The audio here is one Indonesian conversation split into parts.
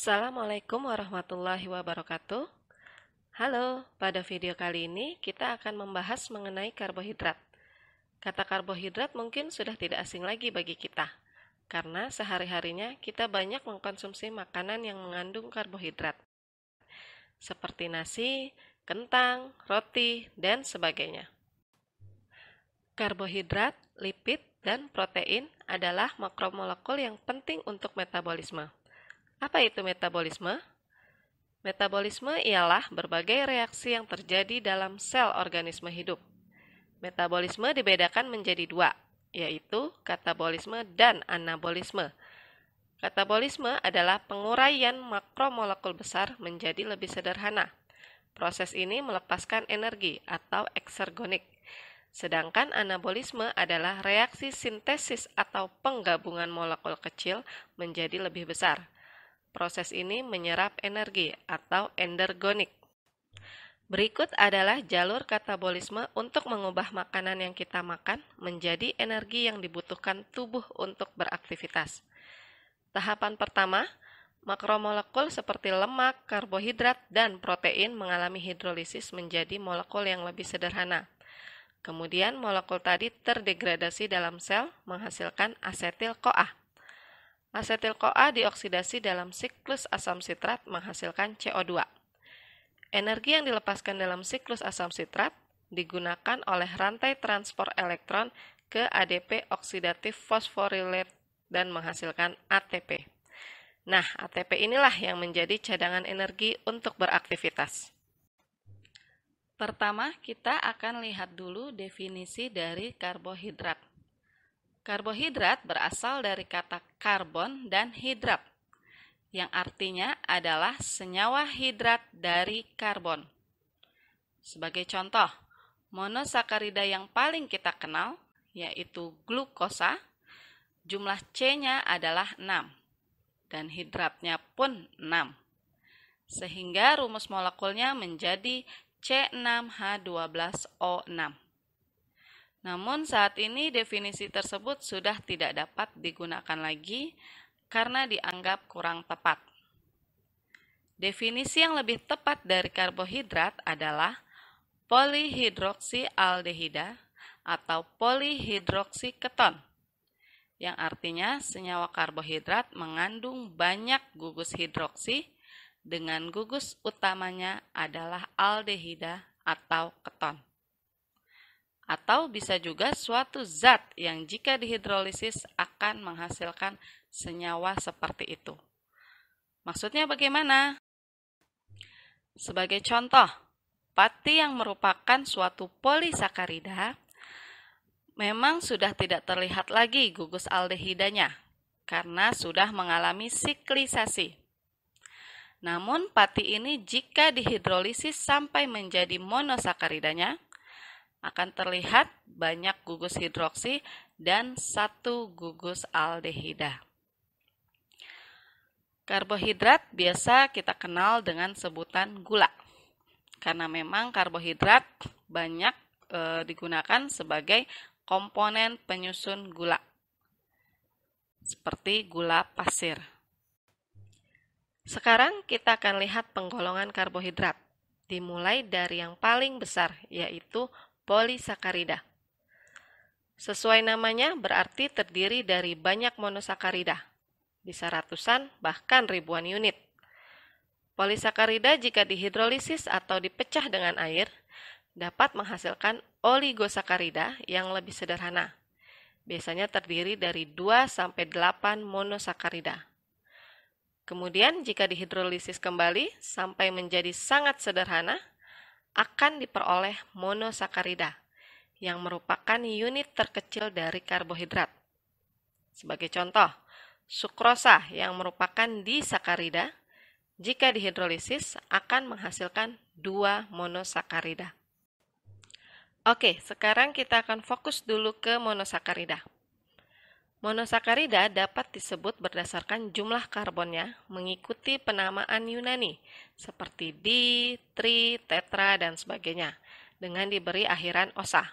Assalamualaikum warahmatullahi wabarakatuh. Halo, pada video kali ini kita akan membahas mengenai karbohidrat. Kata karbohidrat mungkin sudah tidak asing lagi bagi kita, karena sehari-harinya kita banyak mengkonsumsi makanan yang mengandung karbohidrat, seperti nasi, kentang, roti, dan sebagainya. Karbohidrat, lipid, dan protein adalah makromolekul yang penting untuk metabolisme. Apa itu metabolisme? Metabolisme ialah berbagai reaksi yang terjadi dalam sel organisme hidup. Metabolisme dibedakan menjadi dua, yaitu katabolisme dan anabolisme. Katabolisme adalah penguraian makromolekul besar menjadi lebih sederhana. Proses ini melepaskan energi atau eksergonik. Sedangkan anabolisme adalah reaksi sintesis atau penggabungan molekul kecil menjadi lebih besar. Proses ini menyerap energi atau endergonik. Berikut adalah jalur katabolisme untuk mengubah makanan yang kita makan menjadi energi yang dibutuhkan tubuh untuk beraktivitas. Tahapan pertama, makromolekul seperti lemak, karbohidrat, dan protein mengalami hidrolisis menjadi molekul yang lebih sederhana. Kemudian molekul tadi terdegradasi dalam sel menghasilkan asetil-CoA. Asetil-CoA dioksidasi dalam siklus asam sitrat menghasilkan CO2. Energi yang dilepaskan dalam siklus asam sitrat digunakan oleh rantai transport elektron ke ADP oksidatif fosforilat dan menghasilkan ATP. Nah, ATP inilah yang menjadi cadangan energi untuk beraktivitas. Pertama, kita akan lihat dulu definisi dari karbohidrat. Karbohidrat berasal dari kata karbon dan hidrat, yang artinya adalah senyawa hidrat dari karbon. Sebagai contoh, monosakarida yang paling kita kenal, yaitu glukosa, jumlah C-nya adalah 6, dan hidratnya pun 6. Sehingga rumus molekulnya menjadi C6H12O6. Namun saat ini definisi tersebut sudah tidak dapat digunakan lagi karena dianggap kurang tepat. Definisi yang lebih tepat dari karbohidrat adalah polihidroksialdehida atau polihidroksiketon, yang artinya senyawa karbohidrat mengandung banyak gugus hidroksi dengan gugus utamanya adalah aldehida atau keton. Atau bisa juga suatu zat yang jika dihidrolisis akan menghasilkan senyawa seperti itu. Maksudnya bagaimana? Sebagai contoh, pati yang merupakan suatu polisakarida memang sudah tidak terlihat lagi gugus aldehidanya karena sudah mengalami siklisasi. Namun pati ini jika dihidrolisis sampai menjadi monosakaridanya, akan terlihat banyak gugus hidroksi dan satu gugus aldehida. Karbohidrat biasa kita kenal dengan sebutan gula, karena memang karbohidrat banyak digunakan sebagai komponen penyusun gula, seperti gula pasir. Sekarang kita akan lihat penggolongan karbohidrat, dimulai dari yang paling besar, yaitu polisakarida. Sesuai namanya berarti terdiri dari banyak monosakarida, bisa ratusan bahkan ribuan unit. Polisakarida jika dihidrolisis atau dipecah dengan air, dapat menghasilkan oligosakarida yang lebih sederhana. Biasanya terdiri dari 2-8 monosakarida. Kemudian jika dihidrolisis kembali sampai menjadi sangat sederhana, akan diperoleh monosakarida, yang merupakan unit terkecil dari karbohidrat. Sebagai contoh, sukrosa yang merupakan disakarida, jika dihidrolisis akan menghasilkan 2 monosakarida. Oke, sekarang kita akan fokus dulu ke monosakarida. Monosakarida dapat disebut berdasarkan jumlah karbonnya mengikuti penamaan Yunani seperti di, tri, tetra, dan sebagainya dengan diberi akhiran osa.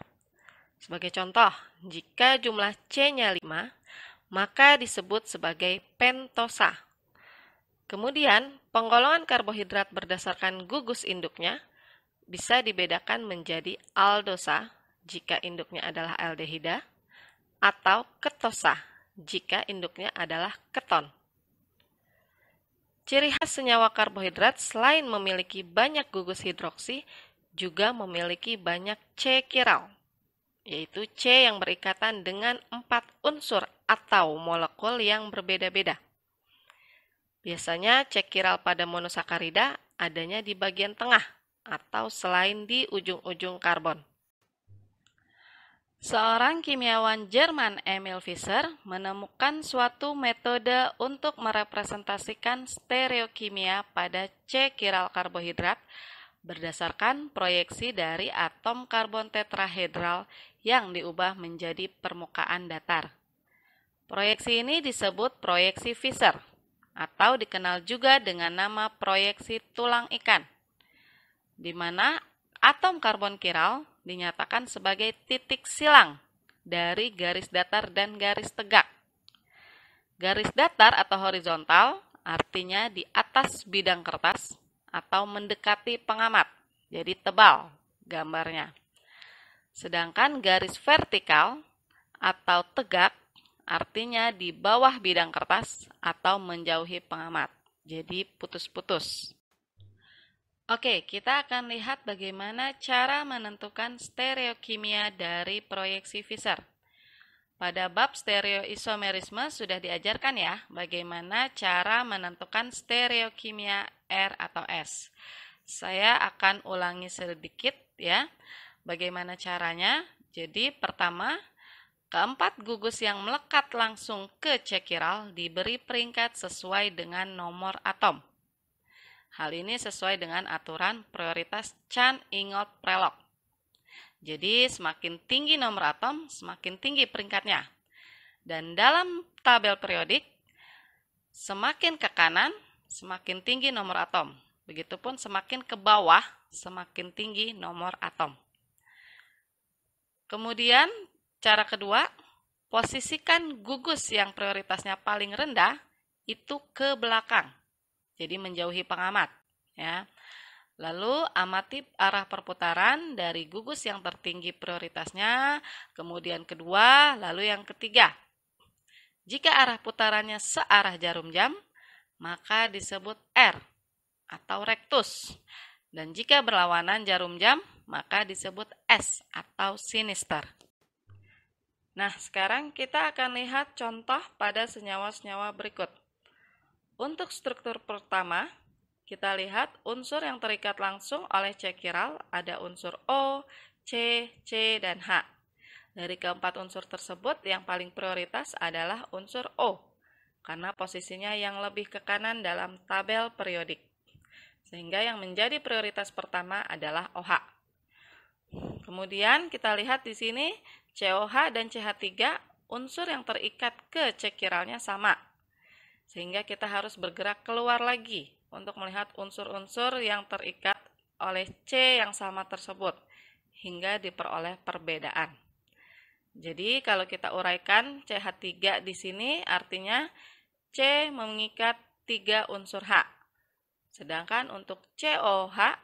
Sebagai contoh, jika jumlah C-nya 5, maka disebut sebagai pentosa. Kemudian, penggolongan karbohidrat berdasarkan gugus induknya bisa dibedakan menjadi aldosa jika induknya adalah aldehida atau ketosa jika induknya adalah keton. Ciri khas senyawa karbohidrat selain memiliki banyak gugus hidroksi, juga memiliki banyak C-chiral, yaitu C yang berikatan dengan 4 unsur atau molekul yang berbeda-beda. Biasanya C-chiral pada monosakarida adanya di bagian tengah atau selain di ujung-ujung karbon. Seorang kimiawan Jerman Emil Fischer menemukan suatu metode untuk merepresentasikan stereokimia pada C-chiral karbohidrat berdasarkan proyeksi dari atom karbon tetrahedral yang diubah menjadi permukaan datar. Proyeksi ini disebut proyeksi Fischer atau dikenal juga dengan nama proyeksi tulang ikan, di mana atom karbon chiral dinyatakan sebagai titik silang dari garis datar dan garis tegak. Garis datar atau horizontal artinya di atas bidang kertas atau mendekati pengamat, jadi tebal gambarnya. Sedangkan garis vertikal atau tegak artinya di bawah bidang kertas atau menjauhi pengamat, jadi putus-putus. Oke, kita akan lihat bagaimana cara menentukan stereokimia dari proyeksi Fischer. Pada bab stereoisomerisme sudah diajarkan ya, bagaimana cara menentukan stereokimia R atau S. Saya akan ulangi sedikit ya, bagaimana caranya. Jadi pertama, keempat gugus yang melekat langsung ke C-chiral diberi peringkat sesuai dengan nomor atom. Hal ini sesuai dengan aturan prioritas Chan-Ingold-Prelog. Jadi semakin tinggi nomor atom, semakin tinggi peringkatnya. Dan dalam tabel periodik, semakin ke kanan, semakin tinggi nomor atom. Begitupun semakin ke bawah, semakin tinggi nomor atom. Kemudian, cara kedua, posisikan gugus yang prioritasnya paling rendah itu ke belakang. Jadi menjauhi pengamat, ya. Lalu amati arah perputaran dari gugus yang tertinggi prioritasnya, kemudian kedua, lalu yang ketiga. Jika arah putarannya searah jarum jam, maka disebut R atau rectus. Dan jika berlawanan jarum jam, maka disebut S atau sinister. Nah, sekarang kita akan lihat contoh pada senyawa-senyawa berikut. Untuk struktur pertama, kita lihat unsur yang terikat langsung oleh C-chiral ada unsur O, C, C, dan H. Dari keempat unsur tersebut, yang paling prioritas adalah unsur O, karena posisinya yang lebih ke kanan dalam tabel periodik. Sehingga yang menjadi prioritas pertama adalah OH. Kemudian kita lihat di sini COH dan CH3, unsur yang terikat ke C-chiralnya sama. Sehingga kita harus bergerak keluar lagi untuk melihat unsur-unsur yang terikat oleh C yang sama tersebut, hingga diperoleh perbedaan. Jadi kalau kita uraikan CH3 di sini artinya C mengikat 3 unsur H. Sedangkan untuk COH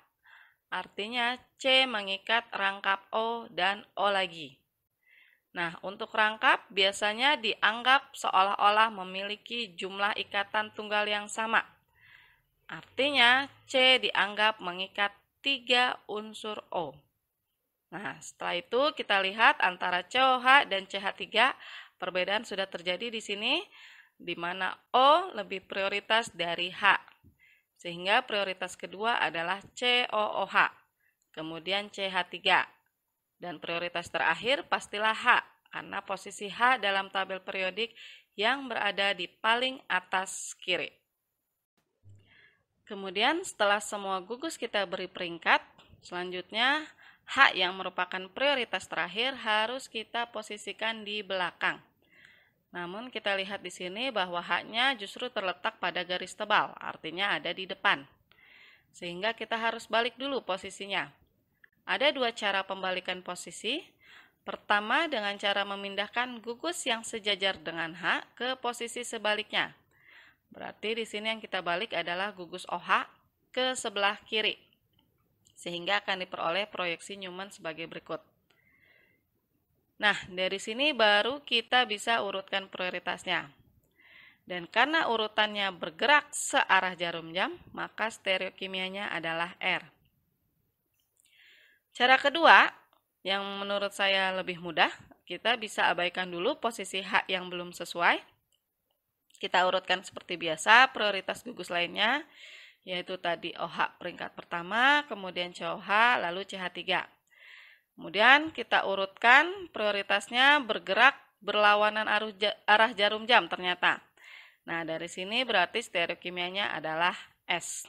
artinya C mengikat rangkap O dan O lagi. Nah, untuk rangkap biasanya dianggap seolah-olah memiliki jumlah ikatan tunggal yang sama. Artinya, C dianggap mengikat 3 unsur O. Nah, setelah itu kita lihat antara COH dan CH3, perbedaan sudah terjadi di sini, di mana O lebih prioritas dari H. Sehingga prioritas kedua adalah COOH, kemudian CH3. Dan prioritas terakhir pastilah H, karena posisi H dalam tabel periodik yang berada di paling atas kiri. Kemudian setelah semua gugus kita beri peringkat, selanjutnya H yang merupakan prioritas terakhir harus kita posisikan di belakang. Namun kita lihat di sini bahwa H-nya justru terletak pada garis tebal, artinya ada di depan. Sehingga kita harus balik dulu posisinya. Ada 2 cara pembalikan posisi. Pertama dengan cara memindahkan gugus yang sejajar dengan H ke posisi sebaliknya. Berarti di sini yang kita balik adalah gugus OH ke sebelah kiri, sehingga akan diperoleh proyeksi Newman sebagai berikut. Nah, dari sini baru kita bisa urutkan prioritasnya. Dan karena urutannya bergerak searah jarum jam, maka stereokimianya adalah R. Cara kedua, yang menurut saya lebih mudah, kita bisa abaikan dulu posisi H yang belum sesuai. Kita urutkan seperti biasa prioritas gugus lainnya, yaitu tadi OH peringkat pertama, kemudian COH, lalu CH3. Kemudian kita urutkan prioritasnya bergerak berlawanan arah jarum jam ternyata. Nah, dari sini berarti stereokimianya adalah S.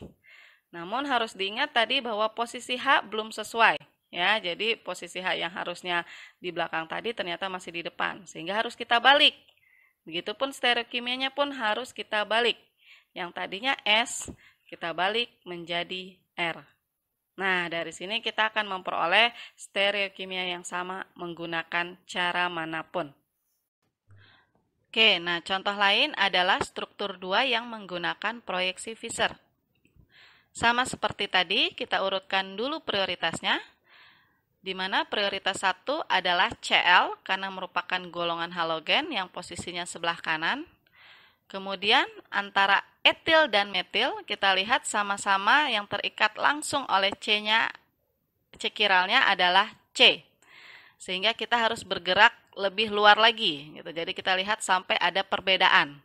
Namun harus diingat tadi bahwa posisi H belum sesuai. Ya, jadi posisi H yang harusnya di belakang tadi ternyata masih di depan, sehingga harus kita balik. Begitupun stereokimianya pun harus kita balik. Yang tadinya S, kita balik menjadi R. Nah, dari sini kita akan memperoleh stereokimia yang sama menggunakan cara manapun. Oke, nah contoh lain adalah struktur 2 yang menggunakan proyeksi Fisher. Sama seperti tadi, kita urutkan dulu prioritasnya, di mana prioritas 1 adalah Cl karena merupakan golongan halogen yang posisinya sebelah kanan. Kemudian antara etil dan metil kita lihat sama-sama yang terikat langsung oleh C-nya, C kiralnya adalah C. Sehingga kita harus bergerak lebih luar lagi gitu. Jadi kita lihat sampai ada perbedaan.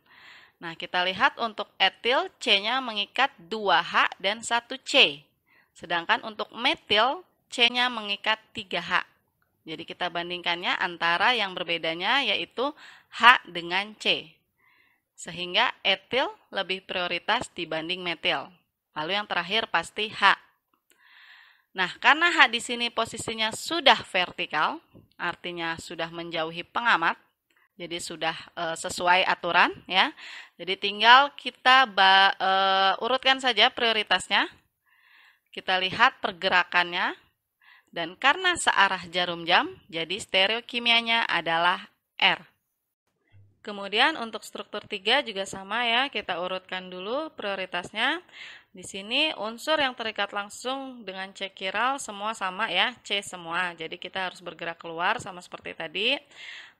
Nah, kita lihat untuk etil C-nya mengikat 2H dan 1C. Sedangkan untuk metil C-nya mengikat 3H. Jadi kita bandingkannya antara yang berbedanya yaitu H dengan C. Sehingga etil lebih prioritas dibanding metil. Lalu yang terakhir pasti H. Nah, karena H di sini posisinya sudah vertikal, artinya sudah menjauhi pengamat, jadi sudah sesuai aturan ya. Jadi tinggal kita urutkan saja prioritasnya. Kita lihat pergerakannya. Dan karena searah jarum jam, jadi stereokimianya adalah R. Kemudian untuk struktur 3 juga sama ya, kita urutkan dulu prioritasnya. Di sini unsur yang terikat langsung dengan C kiral semua sama ya, C semua. Jadi kita harus bergerak keluar sama seperti tadi.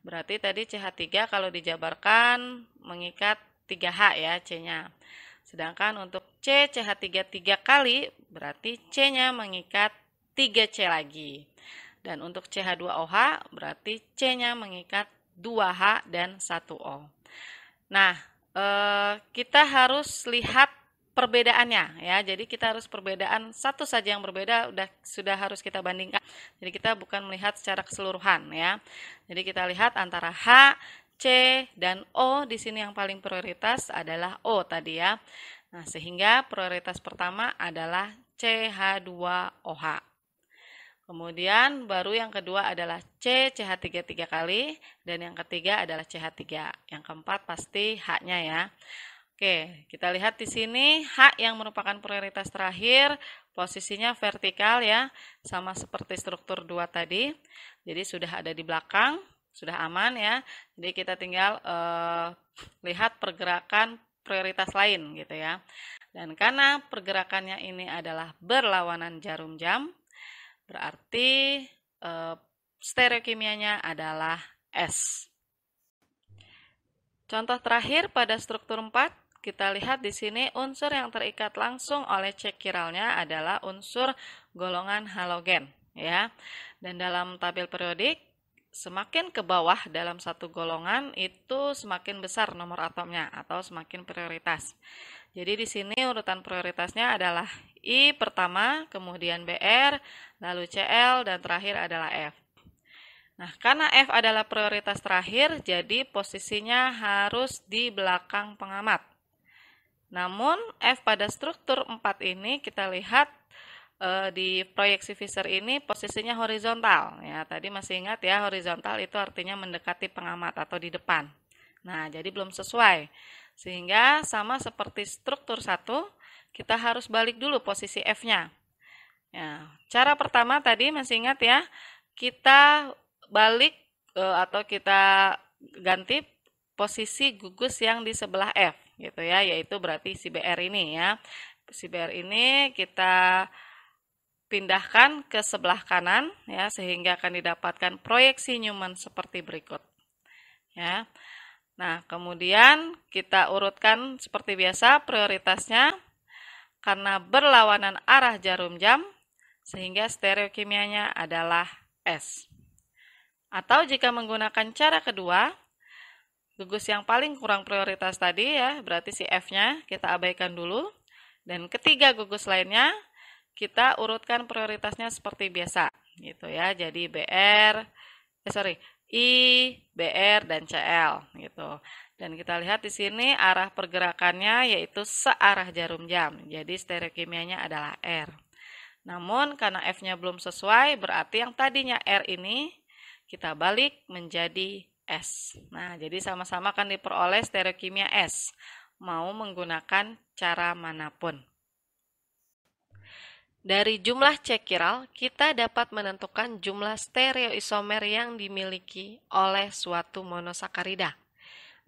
Berarti tadi CH3 kalau dijabarkan mengikat 3H ya C-nya. Sedangkan untuk C, CH3 3 kali, berarti C-nya mengikat 3C lagi. Dan untuk CH2OH, berarti C-nya mengikat 2H dan 1O. Nah, kita harus lihat perbedaannya ya. Jadi kita harus perbedaan satu saja yang berbeda sudah harus kita bandingkan. Jadi kita bukan melihat secara keseluruhan ya. Jadi kita lihat antara H, C dan O di sini yang paling prioritas adalah O tadi ya. Nah, sehingga prioritas pertama adalah CH2OH. Kemudian baru yang kedua adalah C, CH3 3 kali, dan yang ketiga adalah CH3. Yang keempat pasti H-nya ya. Oke, kita lihat di sini H yang merupakan prioritas terakhir, posisinya vertikal ya, sama seperti struktur 2 tadi. Jadi sudah ada di belakang, sudah aman ya. Jadi kita tinggal lihat pergerakan prioritas lain gitu ya. Dan karena pergerakannya ini adalah berlawanan jarum jam, berarti stereokimianya adalah S. Contoh terakhir pada struktur 4, kita lihat di sini unsur yang terikat langsung oleh C kiralnya adalah unsur golongan halogen ya. Dan dalam tabel periodik, semakin ke bawah dalam satu golongan itu semakin besar nomor atomnya atau semakin prioritas. Jadi di sini urutan prioritasnya adalah I pertama, kemudian BR, lalu CL, dan terakhir adalah F. Nah, karena F adalah prioritas terakhir, jadi posisinya harus di belakang pengamat. Namun, F pada struktur 4 ini kita lihat di proyeksi Fisher ini posisinya horizontal. Ya, tadi masih ingat ya, horizontal itu artinya mendekati pengamat atau di depan. Nah, jadi belum sesuai. Sehingga sama seperti struktur 1, kita harus balik dulu posisi F-nya. Ya, cara pertama tadi masih ingat ya, kita balik atau kita ganti posisi gugus yang di sebelah F. gitu ya, yaitu berarti si BR ini ya. Si BR ini kita pindahkan ke sebelah kanan ya, sehingga akan didapatkan proyeksi Newman seperti berikut. Ya. Nah, kemudian kita urutkan seperti biasa prioritasnya karena berlawanan arah jarum jam sehingga stereokimianya adalah S. Atau jika menggunakan cara kedua, gugus yang paling kurang prioritas tadi ya, berarti si F-nya kita abaikan dulu. Dan ketiga gugus lainnya kita urutkan prioritasnya seperti biasa gitu ya. Jadi I, BR, dan CL gitu. Dan kita lihat di sini arah pergerakannya yaitu searah jarum jam. Jadi stereokimianya adalah R. Namun karena F-nya belum sesuai, berarti yang tadinya R ini kita balik menjadi S. Nah, jadi sama-sama akan diperoleh stereokimia S. Mau menggunakan cara manapun. Dari jumlah cekiral, kita dapat menentukan jumlah stereoisomer yang dimiliki oleh suatu monosakarida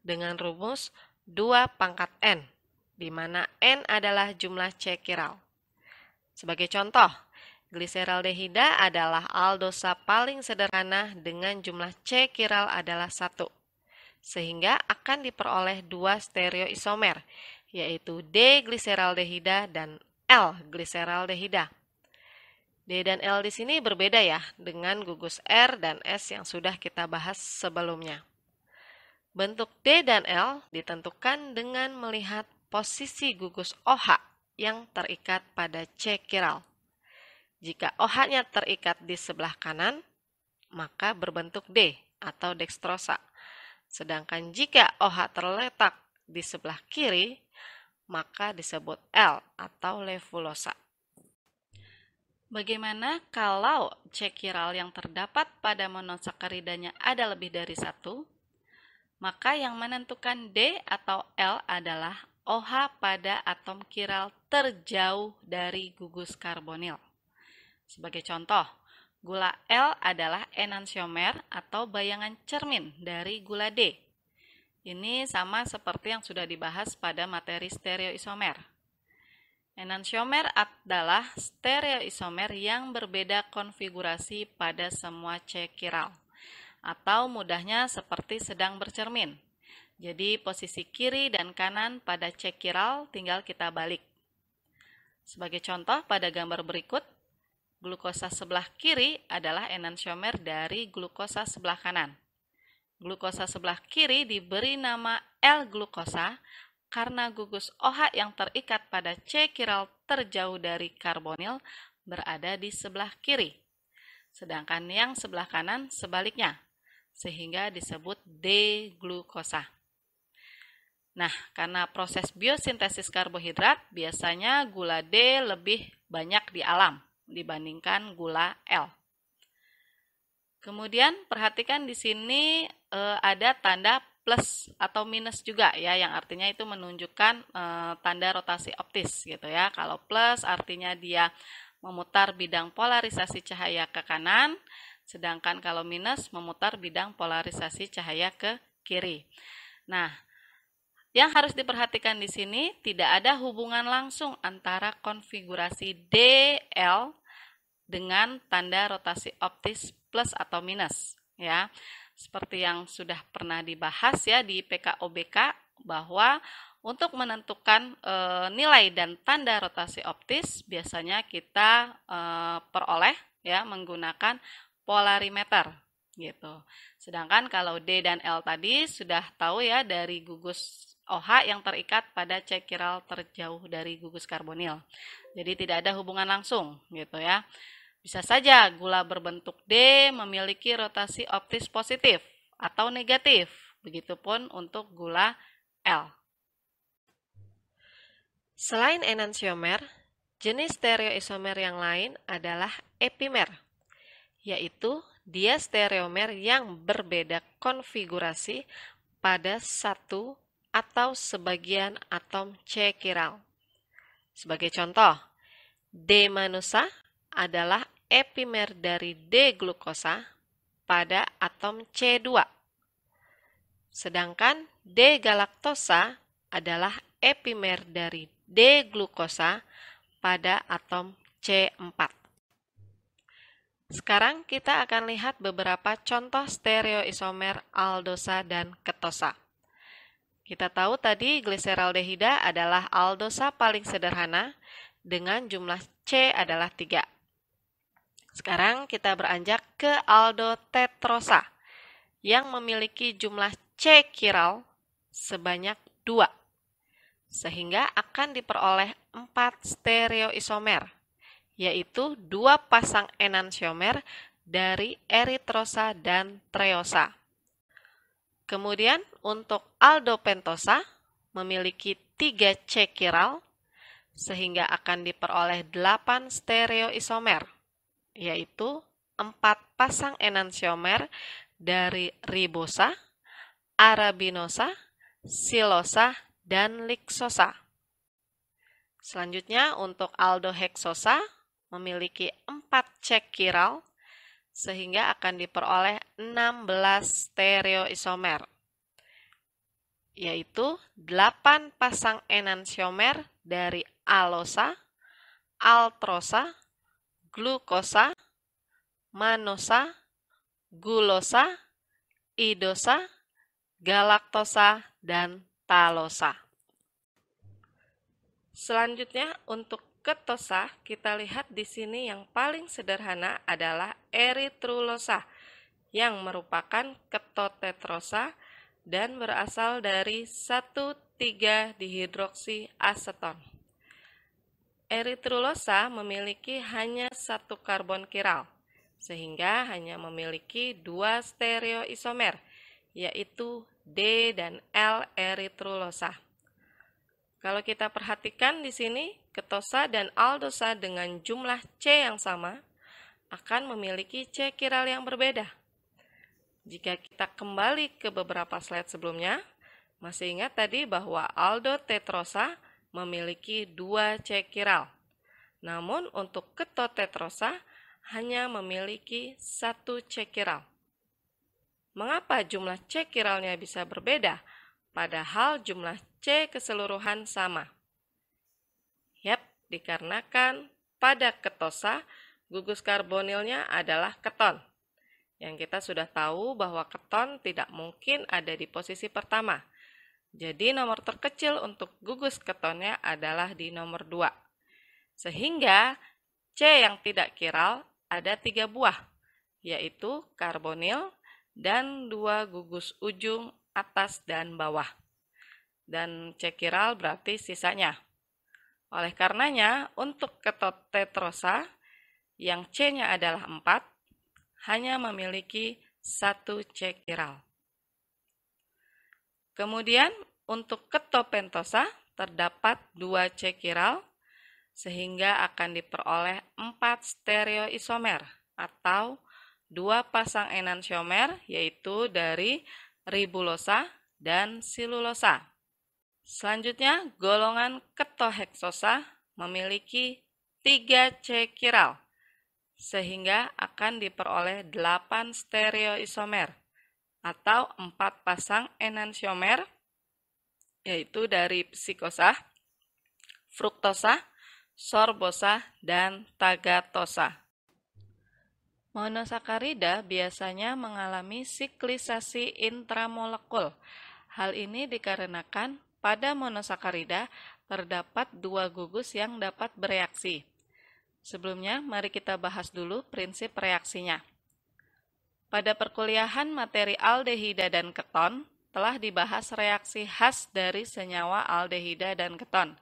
dengan rumus 2 pangkat N, di mana N adalah jumlah cekiral. Sebagai contoh, gliseraldehida adalah aldosa paling sederhana dengan jumlah cekiral adalah 1, sehingga akan diperoleh 2 stereoisomer, yaitu D-gliseraldehida dan L-gliseraldehida. D dan L di sini berbeda ya dengan gugus R dan S yang sudah kita bahas sebelumnya. Bentuk D dan L ditentukan dengan melihat posisi gugus OH yang terikat pada cekiral. Jika OH-nya terikat di sebelah kanan, maka berbentuk D atau dextrosa. Sedangkan jika OH terletak di sebelah kiri, maka disebut L atau levulosa. Bagaimana kalau cekiral yang terdapat pada monosakaridanya ada lebih dari 1? Maka yang menentukan D atau L adalah OH pada atom kiral terjauh dari gugus karbonil. Sebagai contoh, gula L adalah enantiomer atau bayangan cermin dari gula D. Ini sama seperti yang sudah dibahas pada materi stereoisomer. Enantiomer adalah stereoisomer yang berbeda konfigurasi pada semua cekiral, atau mudahnya seperti sedang bercermin. Jadi posisi kiri dan kanan pada cekiral tinggal kita balik. Sebagai contoh pada gambar berikut, glukosa sebelah kiri adalah enantiomer dari glukosa sebelah kanan. Glukosa sebelah kiri diberi nama L-glukosa karena gugus OH yang terikat pada cekiral terjauh dari karbonil berada di sebelah kiri. Sedangkan yang sebelah kanan sebaliknya, sehingga disebut D-glukosa. Nah, karena proses biosintesis karbohidrat, biasanya gula D lebih banyak di alam dibandingkan gula L. Kemudian perhatikan di sini ada tanda plus atau minus juga ya, yang artinya itu menunjukkan tanda rotasi optis gitu ya. Kalau plus artinya dia memutar bidang polarisasi cahaya ke kanan, sedangkan kalau minus memutar bidang polarisasi cahaya ke kiri. Nah, yang harus diperhatikan di sini tidak ada hubungan langsung antara konfigurasi DL dengan tanda rotasi optis plus atau minus ya. Seperti yang sudah pernah dibahas ya di PKOBK bahwa untuk menentukan nilai dan tanda rotasi optis biasanya kita peroleh ya menggunakan polarimeter gitu. Sedangkan kalau D dan L tadi sudah tahu ya dari gugus OH yang terikat pada cekiral terjauh dari gugus karbonil. Jadi tidak ada hubungan langsung gitu ya. Bisa saja gula berbentuk D memiliki rotasi optis positif atau negatif. Begitupun untuk gula L. Selain enantiomer, jenis stereoisomer yang lain adalah epimer, yaitu diastereomer yang berbeda konfigurasi pada satu atau sebagian atom cekiral. Sebagai contoh, D-manusa adalah epimer dari D-glukosa pada atom C2. Sedangkan D-galaktosa adalah epimer dari D-glukosa pada atom C4. Sekarang kita akan lihat beberapa contoh stereoisomer aldosa dan ketosa. Kita tahu tadi gliseraldehida adalah aldosa paling sederhana dengan jumlah C adalah 3. Sekarang kita beranjak ke aldotetrosa yang memiliki jumlah C chiral sebanyak 2, sehingga akan diperoleh 4 stereoisomer, yaitu 2 pasang enantiomer dari eritrosa dan treosa. Kemudian untuk aldopentosa memiliki 3 C chiral, sehingga akan diperoleh 8 stereoisomer, yaitu 4 pasang enantiomer dari ribosa, arabinosa, silosa, dan liksosa. Selanjutnya untuk aldoheksosa memiliki 4 C chiral, sehingga akan diperoleh 16 stereoisomer, yaitu 8 pasang enantiomer dari alosa, altrosa, glukosa, manosa, gulosa, idosa, galaktosa, dan talosa. Selanjutnya untuk ketosa, kita lihat di sini yang paling sederhana adalah eritrulosa yang merupakan ketotetrosa dan berasal dari 1,3-dihidroksiaseton. Eritrulosa memiliki hanya 1 karbon chiral, sehingga hanya memiliki 2 stereoisomer, yaitu D dan L eritrulosa. Kalau kita perhatikan di sini, ketosa dan aldosa dengan jumlah C yang sama akan memiliki C chiral yang berbeda. Jika kita kembali ke beberapa slide sebelumnya, masih ingat tadi bahwa aldotetrosa memiliki 2 C chiral. Namun untuk ketotetrosa hanya memiliki 1 C chiral. Mengapa jumlah C chiralnya bisa berbeda, padahal jumlah C keseluruhan sama? Yap, dikarenakan pada ketosa, gugus karbonilnya adalah keton. Yang kita sudah tahu bahwa keton tidak mungkin ada di posisi pertama. Jadi nomor terkecil untuk gugus ketonnya adalah di nomor 2. Sehingga C yang tidak chiral ada 3 buah, yaitu karbonil dan 2 gugus ujung atas dan bawah. Dan C chiral berarti sisanya. Oleh karenanya, untuk ketotetrosa yang C-nya adalah 4, hanya memiliki 1 C chiral. Kemudian untuk ketopentosa terdapat 2 C chiral, sehingga akan diperoleh 4 stereoisomer atau 2 pasang enantiomer, yaitu dari ribulosa dan silulosa. Selanjutnya, golongan ketoheksosa memiliki 3 C chiral, sehingga akan diperoleh 8 stereoisomer atau 4 pasang enantiomer, yaitu dari psikosa, fruktosa, sorbosa, dan tagatosa. Monosakarida biasanya mengalami siklisasi intramolekul. Hal ini dikarenakan pada monosakarida terdapat 2 gugus yang dapat bereaksi. Sebelumnya, mari kita bahas dulu prinsip reaksinya. Pada perkuliahan materi aldehida dan keton, telah dibahas reaksi khas dari senyawa aldehida dan keton,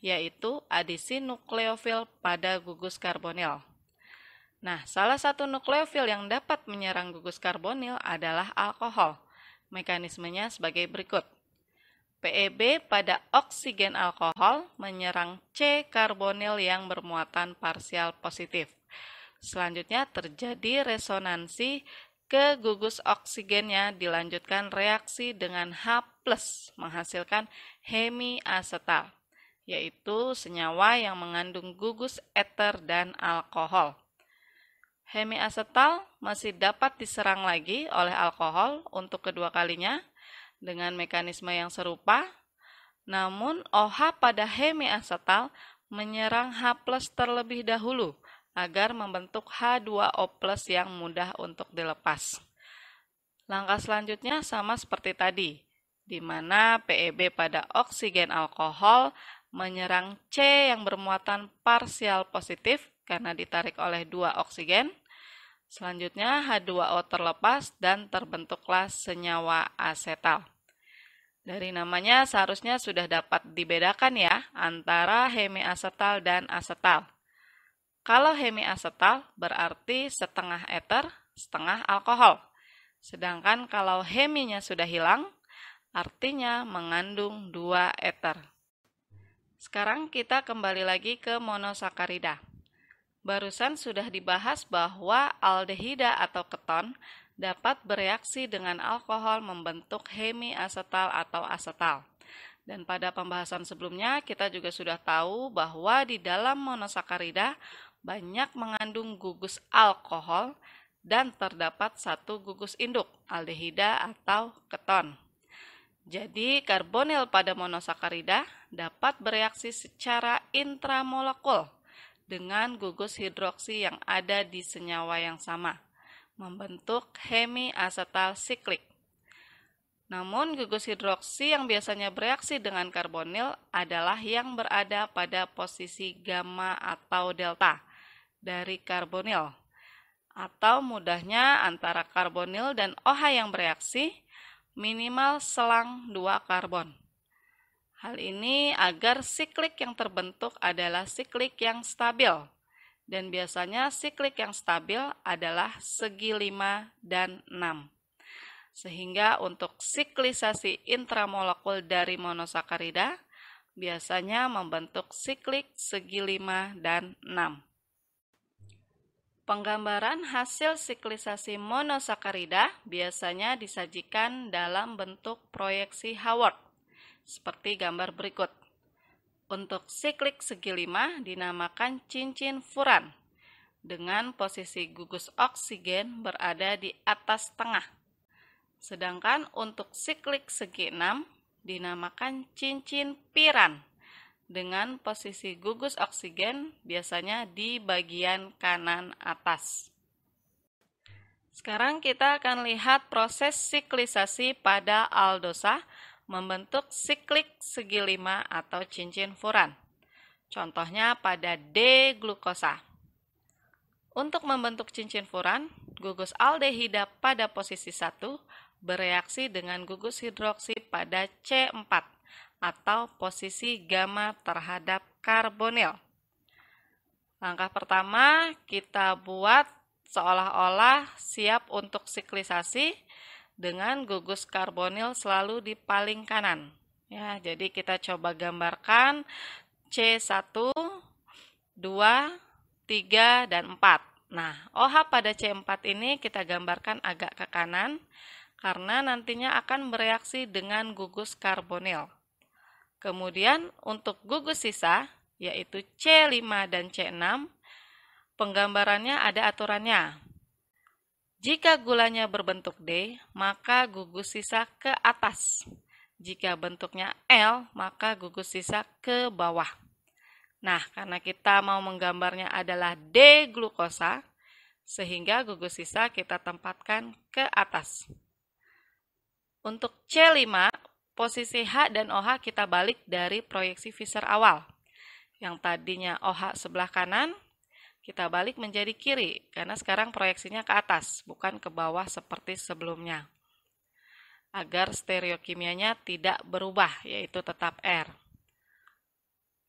yaitu adisi nukleofil pada gugus karbonil. Nah, salah satu nukleofil yang dapat menyerang gugus karbonil adalah alkohol. Mekanismenya sebagai berikut. PEB pada oksigen alkohol menyerang C karbonil yang bermuatan parsial positif. Selanjutnya terjadi resonansi ke gugus oksigennya, dilanjutkan reaksi dengan H+, menghasilkan hemiasetal, yaitu senyawa yang mengandung gugus eter dan alkohol. Hemiasetal masih dapat diserang lagi oleh alkohol untuk kedua kalinya dengan mekanisme yang serupa. Namun OH pada hemiasetal menyerang H+ terlebih dahulu agar membentuk H2O+ yang mudah untuk dilepas. Langkah selanjutnya sama seperti tadi, di mana PEB pada oksigen alkohol menyerang C yang bermuatan parsial positif karena ditarik oleh 2 oksigen. Selanjutnya H2O terlepas dan terbentuklah senyawa asetal. Dari namanya seharusnya sudah dapat dibedakan ya antara hemiasetal dan asetal. Kalau hemiasetal berarti setengah eter, setengah alkohol. Sedangkan kalau heminya sudah hilang, artinya mengandung 2 eter. Sekarang kita kembali lagi ke monosakarida. Barusan sudah dibahas bahwa aldehida atau keton dapat bereaksi dengan alkohol membentuk hemiasetal atau asetal. Dan pada pembahasan sebelumnya kita juga sudah tahu bahwa di dalam monosakarida banyak mengandung gugus alkohol dan terdapat satu gugus induk, aldehida atau keton. Jadi karbonil pada monosakarida dapat bereaksi secara intramolekul dengan gugus hidroksi yang ada di senyawa yang sama, membentuk hemiasetal siklik. Namun gugus hidroksi yang biasanya bereaksi dengan karbonil adalah yang berada pada posisi gamma atau delta dari karbonil. Atau mudahnya antara karbonil dan OH yang bereaksi minimal selang 2 karbon. Hal ini agar siklik yang terbentuk adalah siklik yang stabil. Dan biasanya siklik yang stabil adalah segi 5 dan 6. Sehingga untuk siklisasi intramolekul dari monosakarida biasanya membentuk siklik segi 5 dan 6. Penggambaran hasil siklisasi monosakarida biasanya disajikan dalam bentuk proyeksi Haworth, seperti gambar berikut. Untuk siklik segi 5 dinamakan cincin furan, dengan posisi gugus oksigen berada di atas tengah. Sedangkan untuk siklik segi 6 dinamakan cincin piran, dengan posisi gugus oksigen biasanya di bagian kanan atas. Sekarang kita akan lihat proses siklisasi pada aldosa membentuk siklik segi 5 atau cincin furan. Contohnya pada D-glukosa. Untuk membentuk cincin furan, gugus aldehida pada posisi 1 bereaksi dengan gugus hidroksi pada C4 atau posisi gamma terhadap karbonil. Langkah pertama, kita buat seolah-olah siap untuk siklisasi dengan gugus karbonil selalu di paling kanan. Ya, jadi kita coba gambarkan C1, 2, 3, dan 4. Nah, OH pada C4 ini kita gambarkan agak ke kanan karena nantinya akan bereaksi dengan gugus karbonil. Kemudian untuk gugus sisa, yaitu C5 dan C6, penggambarannya ada aturannya. Jika gulanya berbentuk D, maka gugus sisa ke atas. Jika bentuknya L, maka gugus sisa ke bawah. Nah, karena kita mau menggambarnya adalah D-glukosa, sehingga gugus sisa kita tempatkan ke atas. Untuk C5, posisi H dan OH kita balik dari proyeksi Fischer awal. Yang tadinya OH sebelah kanan, kita balik menjadi kiri, karena sekarang proyeksinya ke atas, bukan ke bawah seperti sebelumnya. Agar stereokimianya tidak berubah, yaitu tetap R.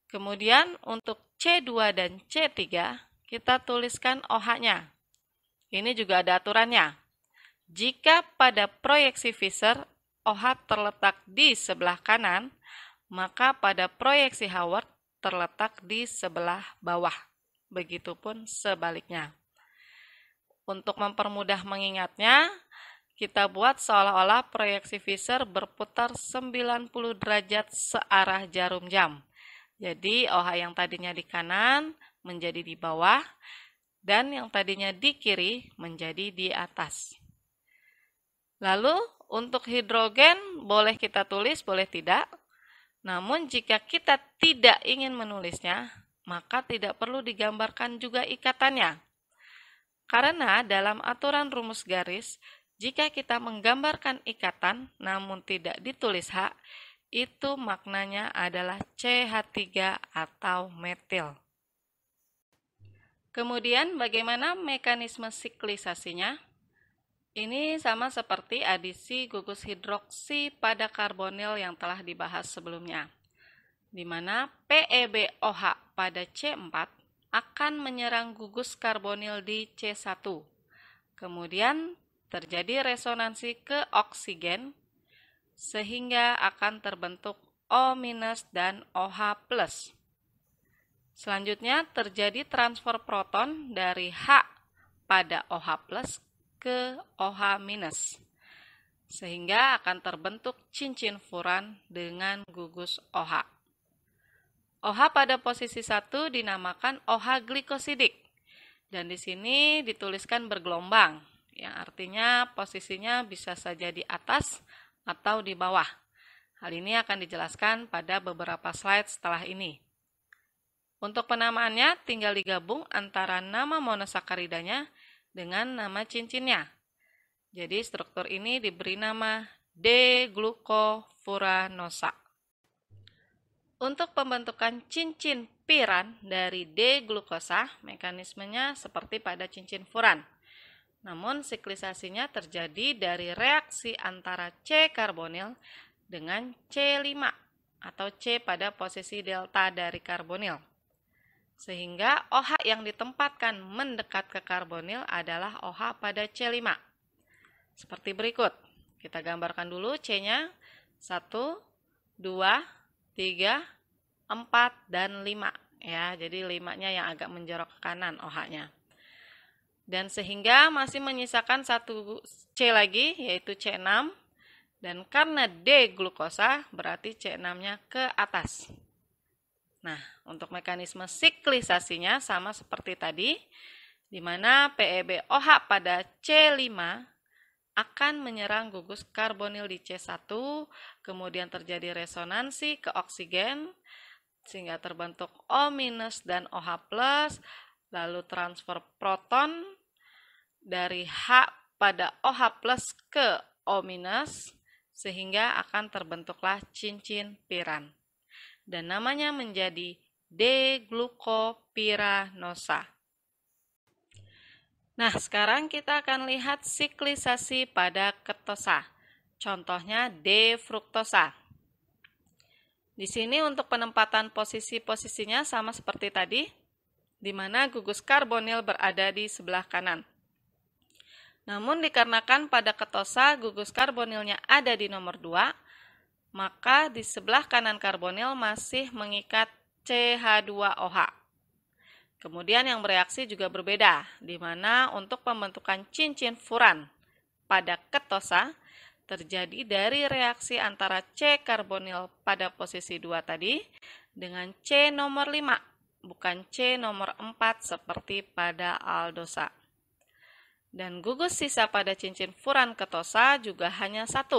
Kemudian untuk C2 dan C3, kita tuliskan OH-nya. Ini juga ada aturannya. Jika pada proyeksi Fischer, OH terletak di sebelah kanan, maka pada proyeksi Haworth terletak di sebelah bawah. Begitupun sebaliknya. Untuk mempermudah mengingatnya, kita buat seolah-olah proyeksi Fischer berputar 90 derajat searah jarum jam. Jadi OH yang tadinya di kanan menjadi di bawah, dan yang tadinya di kiri menjadi di atas. Lalu untuk hidrogen boleh kita tulis, boleh tidak. Namun jika kita tidak ingin menulisnya, maka tidak perlu digambarkan juga ikatannya. Karena dalam aturan rumus garis, jika kita menggambarkan ikatan namun tidak ditulis H, itu maknanya adalah CH3 atau metil. Kemudian bagaimana mekanisme siklisasinya? Ini sama seperti adisi gugus hidroksi pada karbonil yang telah dibahas sebelumnya, di mana PeBOH pada C4 akan menyerang gugus karbonil di C1. Kemudian terjadi resonansi ke oksigen, sehingga akan terbentuk O- dan OH+. Selanjutnya terjadi transfer proton dari H pada OH+ ke OH-, sehingga akan terbentuk cincin furan dengan gugus OH. OH pada posisi 1 dinamakan OH glikosidik, dan di sini dituliskan bergelombang, yang artinya posisinya bisa saja di atas atau di bawah. Hal ini akan dijelaskan pada beberapa slide setelah ini. Untuk penamaannya tinggal digabung antara nama monosakaridanya dengan nama cincinnya. Jadi struktur ini diberi nama D-glukofuranosa. Untuk pembentukan cincin piran dari D-glukosa, mekanismenya seperti pada cincin furan. Namun siklisasinya terjadi dari reaksi antara C-karbonil dengan C5 atau C pada posisi delta dari karbonil. Sehingga OH yang ditempatkan mendekat ke karbonil adalah OH pada C5. Seperti berikut. Kita gambarkan dulu C-nya 1, 2, 3, 4, dan 5. Ya, jadi 5-nya yang agak menjorok ke kanan OH-nya. Dan sehingga masih menyisakan satu C lagi, yaitu C6. Dan karena D glukosa, berarti C6-nya ke atas. Nah, untuk mekanisme siklisasinya sama seperti tadi, di mana PeBOH pada C5 akan menyerang gugus karbonil di C1, kemudian terjadi resonansi ke oksigen, sehingga terbentuk O- dan OH+, lalu transfer proton dari H pada OH+ ke O-, sehingga akan terbentuklah cincin piran. Dan namanya menjadi D-glukopiranosa. Nah, sekarang kita akan lihat siklisasi pada ketosa. Contohnya D-fruktosa. Di sini untuk penempatan posisi-posisinya sama seperti tadi, di mana gugus karbonil berada di sebelah kanan. Namun dikarenakan pada ketosa gugus karbonilnya ada di nomor 2, maka di sebelah kanan karbonil masih mengikat CH2OH. Kemudian yang bereaksi juga berbeda, di mana untuk pembentukan cincin furan pada ketosa terjadi dari reaksi antara C karbonil pada posisi 2 tadi dengan C nomor 5, bukan C nomor 4 seperti pada aldosa. Dan gugus sisa pada cincin furan ketosa juga hanya 1,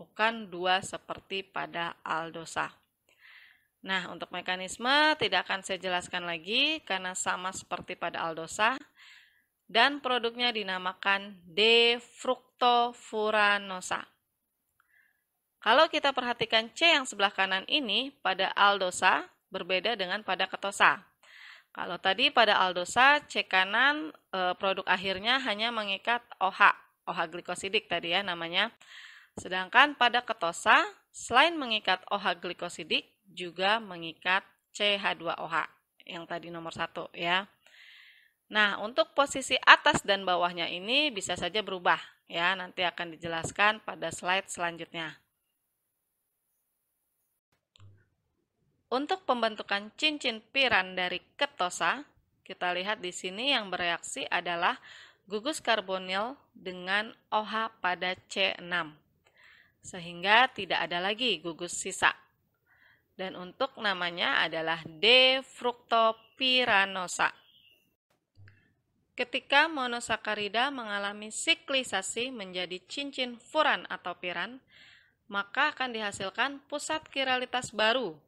bukan 2 seperti pada aldosa. Nah, untuk mekanisme tidak akan saya jelaskan lagi karena sama seperti pada aldosa, dan produknya dinamakan D-fruktofuranosa. Kalau kita perhatikan C yang sebelah kanan ini pada aldosa berbeda dengan pada ketosa. Kalau tadi pada aldosa C kanan produk akhirnya hanya mengikat OH glikosidik tadi ya namanya. Sedangkan pada ketosa, selain mengikat OH glikosidik, juga mengikat CH2OH, yang tadi nomor 1 ya. Nah, untuk posisi atas dan bawahnya ini bisa saja berubah, ya. Nanti akan dijelaskan pada slide selanjutnya. Untuk pembentukan cincin piran dari ketosa, kita lihat di sini yang bereaksi adalah gugus karbonil dengan OH pada C6. Sehingga tidak ada lagi gugus sisa. Dan untuk namanya adalah D-fruktopiranosa. Ketika monosakarida mengalami siklisasi menjadi cincin furan atau piran, maka akan dihasilkan pusat kiralitas baru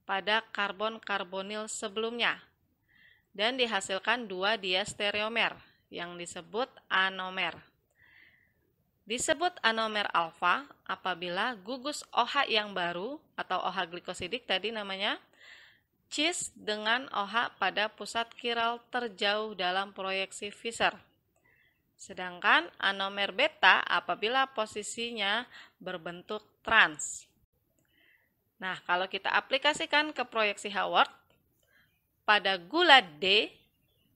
pada karbon-karbonil sebelumnya dan dihasilkan 2 diastereomer yang disebut anomer. Disebut anomer alfa apabila gugus OH yang baru atau OH glikosidik tadi namanya cis dengan OH pada pusat kiral terjauh dalam proyeksi Fischer. Sedangkan anomer beta apabila posisinya berbentuk trans. Nah, kalau kita aplikasikan ke proyeksi Haworth, pada gula D,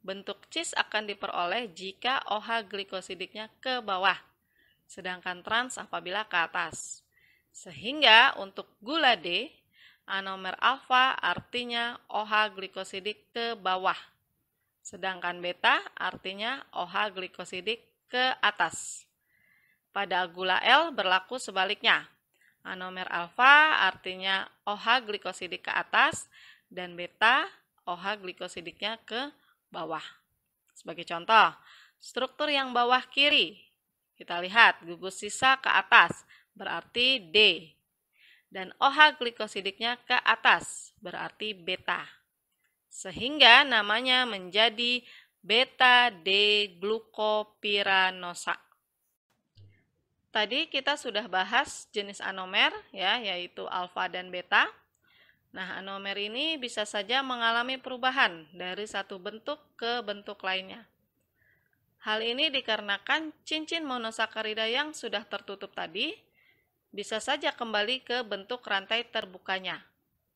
bentuk cis akan diperoleh jika OH glikosidiknya ke bawah, sedangkan trans apabila ke atas. Sehingga untuk gula D, anomer alfa artinya OH glikosidik ke bawah, sedangkan beta artinya OH glikosidik ke atas. Pada gula L berlaku sebaliknya. Anomer alfa artinya OH glikosidik ke atas dan beta OH glikosidiknya ke bawah. Sebagai contoh, struktur yang bawah kiri, kita lihat gugus sisa ke atas, berarti D. Dan OH glikosidiknya ke atas, berarti beta. Sehingga namanya menjadi beta-D-glukopiranosa. Tadi kita sudah bahas jenis anomer, ya, yaitu alfa dan beta. Nah, anomer ini bisa saja mengalami perubahan dari satu bentuk ke bentuk lainnya. Hal ini dikarenakan cincin monosakarida yang sudah tertutup tadi bisa saja kembali ke bentuk rantai terbukanya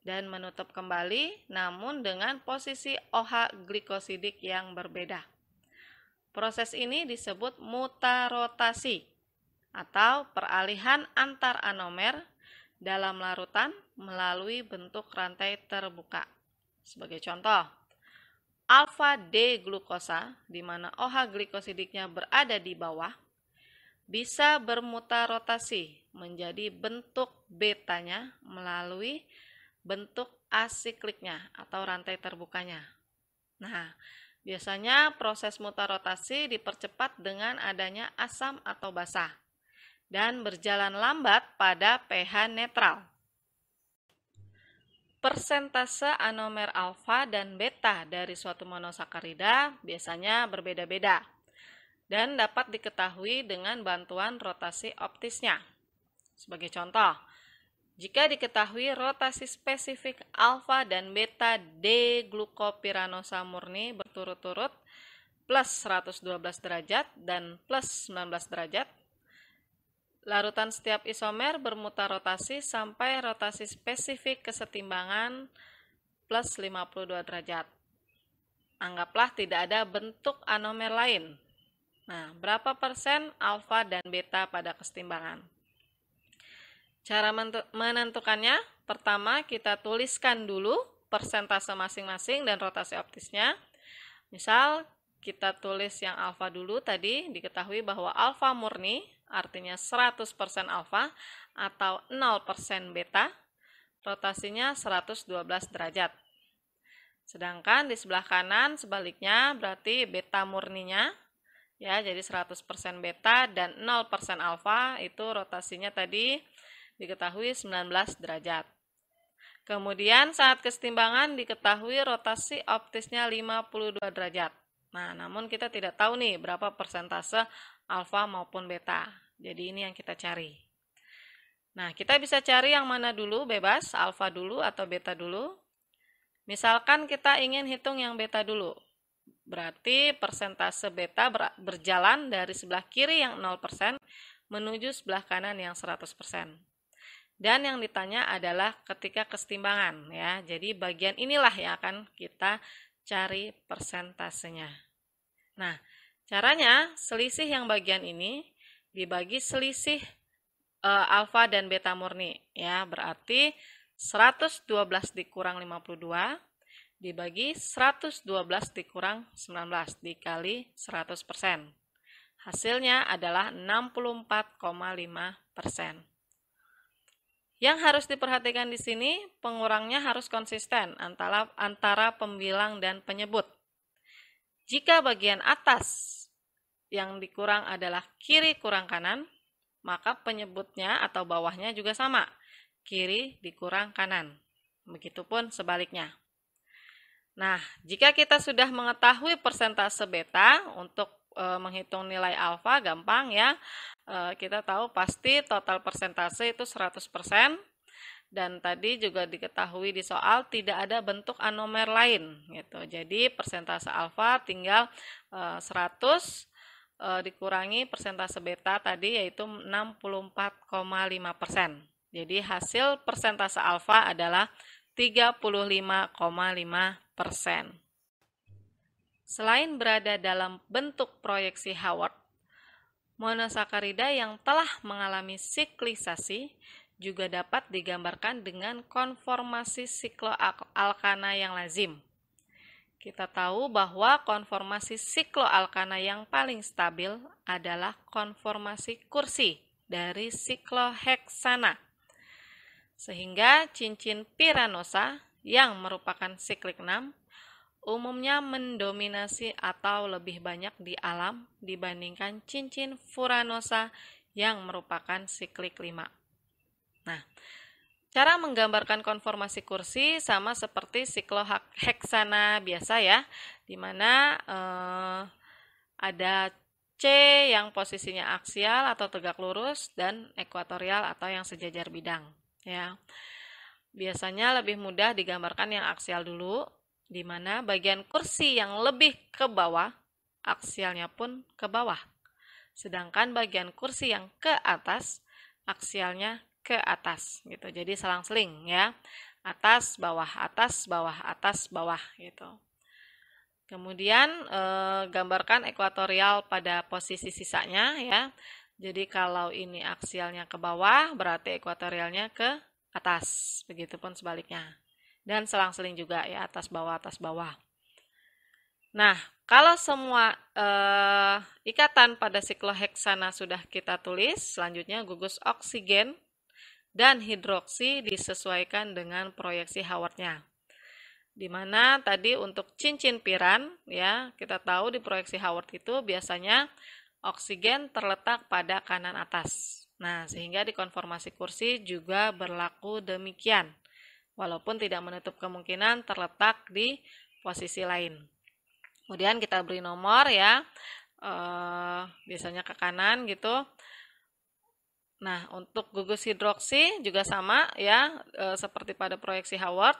dan menutup kembali namun dengan posisi OH glikosidik yang berbeda. Proses ini disebut mutarotasi atau peralihan antar anomer dalam larutan melalui bentuk rantai terbuka. Sebagai contoh, alfa D glukosa di mana OH glikosidiknya berada di bawah bisa bermutarotasi menjadi bentuk betanya melalui bentuk asikliknya atau rantai terbukanya. Nah, biasanya proses mutarotasi dipercepat dengan adanya asam atau basa dan berjalan lambat pada pH netral. Persentase anomer alfa dan beta dari suatu monosakarida biasanya berbeda-beda dan dapat diketahui dengan bantuan rotasi optisnya. Sebagai contoh, jika diketahui rotasi spesifik alfa dan beta D-glukopiranosa murni berturut-turut plus 112 derajat dan plus 19 derajat, larutan setiap isomer bermutar rotasi sampai rotasi spesifik kesetimbangan plus 52 derajat. Anggaplah tidak ada bentuk anomer lain. Nah, berapa persen alfa dan beta pada kesetimbangan? Cara menentukannya, pertama kita tuliskan dulu persentase masing-masing dan rotasi optisnya. Misal kita tulis yang alfa dulu tadi, diketahui bahwa alfa murni artinya 100% alfa atau 0% beta, rotasinya 112 derajat. Sedangkan di sebelah kanan sebaliknya berarti beta murninya, ya, jadi 100% beta dan 0% alfa itu rotasinya tadi diketahui 19 derajat. Kemudian saat kesetimbangan diketahui rotasi optisnya 52 derajat. Nah, namun kita tidak tahu nih berapa persentase alfa maupun beta. Jadi ini yang kita cari. Nah, kita bisa cari yang mana dulu, bebas, alfa dulu atau beta dulu. Misalkan kita ingin hitung yang beta dulu. Berarti persentase beta berjalan dari sebelah kiri yang 0% menuju sebelah kanan yang 100%. Dan yang ditanya adalah ketika kesetimbangan, ya. Jadi bagian inilah yang akan kita cari persentasenya. Nah, caranya selisih yang bagian ini dibagi selisih alfa dan beta murni, ya. Berarti 112 dikurang 52 dibagi 112 dikurang 19 dikali 100%. Hasilnya adalah 64,5%. Yang harus diperhatikan di sini, pengurangnya harus konsisten antara pembilang dan penyebut. Jika bagian atas yang dikurang adalah kiri kurang kanan, maka penyebutnya atau bawahnya juga sama. Kiri dikurang kanan. Begitupun sebaliknya. Nah, jika kita sudah mengetahui persentase beta untuk menghitung nilai alfa, gampang ya. Kita tahu pasti total persentase itu 100%. Dan tadi juga diketahui di soal tidak ada bentuk anomer lain gitu. Jadi persentase alfa tinggal 100 dikurangi persentase beta tadi yaitu 64,5%. Jadi hasil persentase alfa adalah 35,5%. Selain berada dalam bentuk proyeksi Haworth, monosakarida yang telah mengalami siklisasi juga dapat digambarkan dengan konformasi sikloalkana yang lazim. Kita tahu bahwa konformasi sikloalkana yang paling stabil adalah konformasi kursi dari sikloheksana. Sehingga cincin piranosa yang merupakan siklik 6 umumnya mendominasi atau lebih banyak di alam dibandingkan cincin furanosa yang merupakan siklik 5. Nah, cara menggambarkan konformasi kursi sama seperti sikloheksana biasa ya, di mana ada C yang posisinya aksial atau tegak lurus dan ekuatorial atau yang sejajar bidang. Ya, biasanya lebih mudah digambarkan yang aksial dulu, di mana bagian kursi yang lebih ke bawah, aksialnya pun ke bawah. Sedangkan bagian kursi yang ke atas, aksialnya ke atas gitu. Jadi selang-seling ya. Atas, bawah, atas, bawah, atas, bawah gitu. Kemudian gambarkan ekuatorial pada posisi sisanya ya. Jadi kalau ini aksialnya ke bawah, berarti ekuatorialnya ke atas. Begitupun sebaliknya. Dan selang-seling juga ya, atas bawah, atas bawah. Nah, kalau semua ikatan pada sikloheksana sudah kita tulis, selanjutnya gugus oksigen dan hidroksi disesuaikan dengan proyeksi Haworth-nya. Di mana tadi untuk cincin piran, ya kita tahu di proyeksi Haworth itu biasanya oksigen terletak pada kanan atas. Nah, sehingga di konformasi kursi juga berlaku demikian, walaupun tidak menutup kemungkinan terletak di posisi lain. Kemudian kita beri nomor ya, biasanya ke kanan gitu. Nah, untuk gugus hidroksi juga sama ya, seperti pada proyeksi Haworth.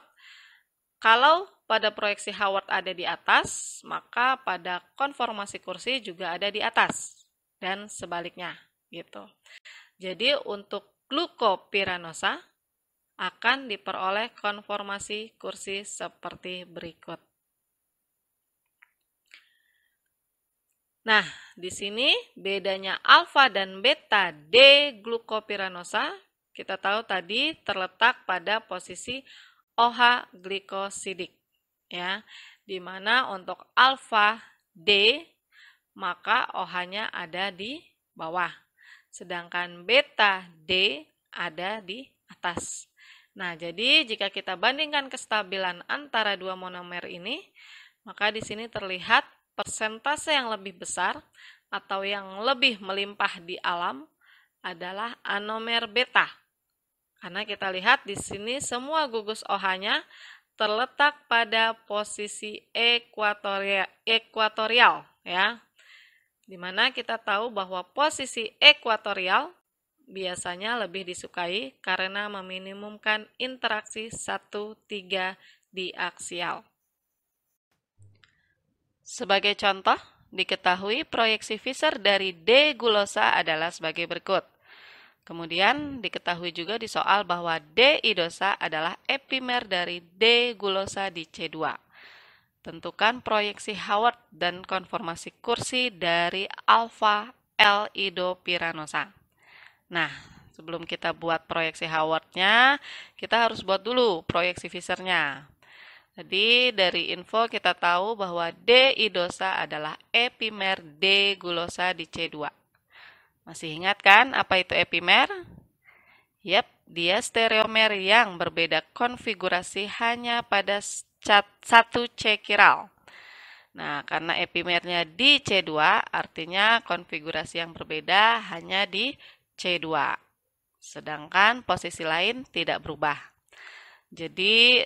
Kalau pada proyeksi Haworth ada di atas, maka pada konformasi kursi juga ada di atas. Dan sebaliknya, gitu. Jadi, untuk glukopiranosa akan diperoleh konformasi kursi seperti berikut. Nah, di sini bedanya alfa dan beta D-glukopiranosa kita tahu tadi terletak pada posisi OH glikosidik ya. Di mana untuk alfa D maka OH-nya ada di bawah. Sedangkan beta D ada di atas. Nah, jadi jika kita bandingkan kestabilan antara dua monomer ini, maka di sini terlihat persentase yang lebih besar atau yang lebih melimpah di alam adalah anomer beta. Karena kita lihat di sini semua gugus OH-nya terletak pada posisi ekuatorial ya. Dimana kita tahu bahwa posisi ekuatorial biasanya lebih disukai karena meminimumkan interaksi 1,3 di aksial. Sebagai contoh, diketahui proyeksi Fischer dari D-gulosa adalah sebagai berikut. Kemudian diketahui juga di soal bahwa D-idosa adalah epimer dari D-gulosa di C2. Tentukan proyeksi Haworth dan konformasi kursi dari alfa L-idopiranosa. Nah, sebelum kita buat proyeksi Haworth-nya, kita harus buat dulu proyeksi Fischer-nya. Jadi dari info kita tahu bahwa D-idosa adalah epimer D-gulosa di C2. Masih ingat kan apa itu epimer? Yap, dia stereomer yang berbeda konfigurasi hanya pada satu C chiral. Nah, karena epimernya di C2, artinya konfigurasi yang berbeda hanya di C2. Sedangkan posisi lain tidak berubah. Jadi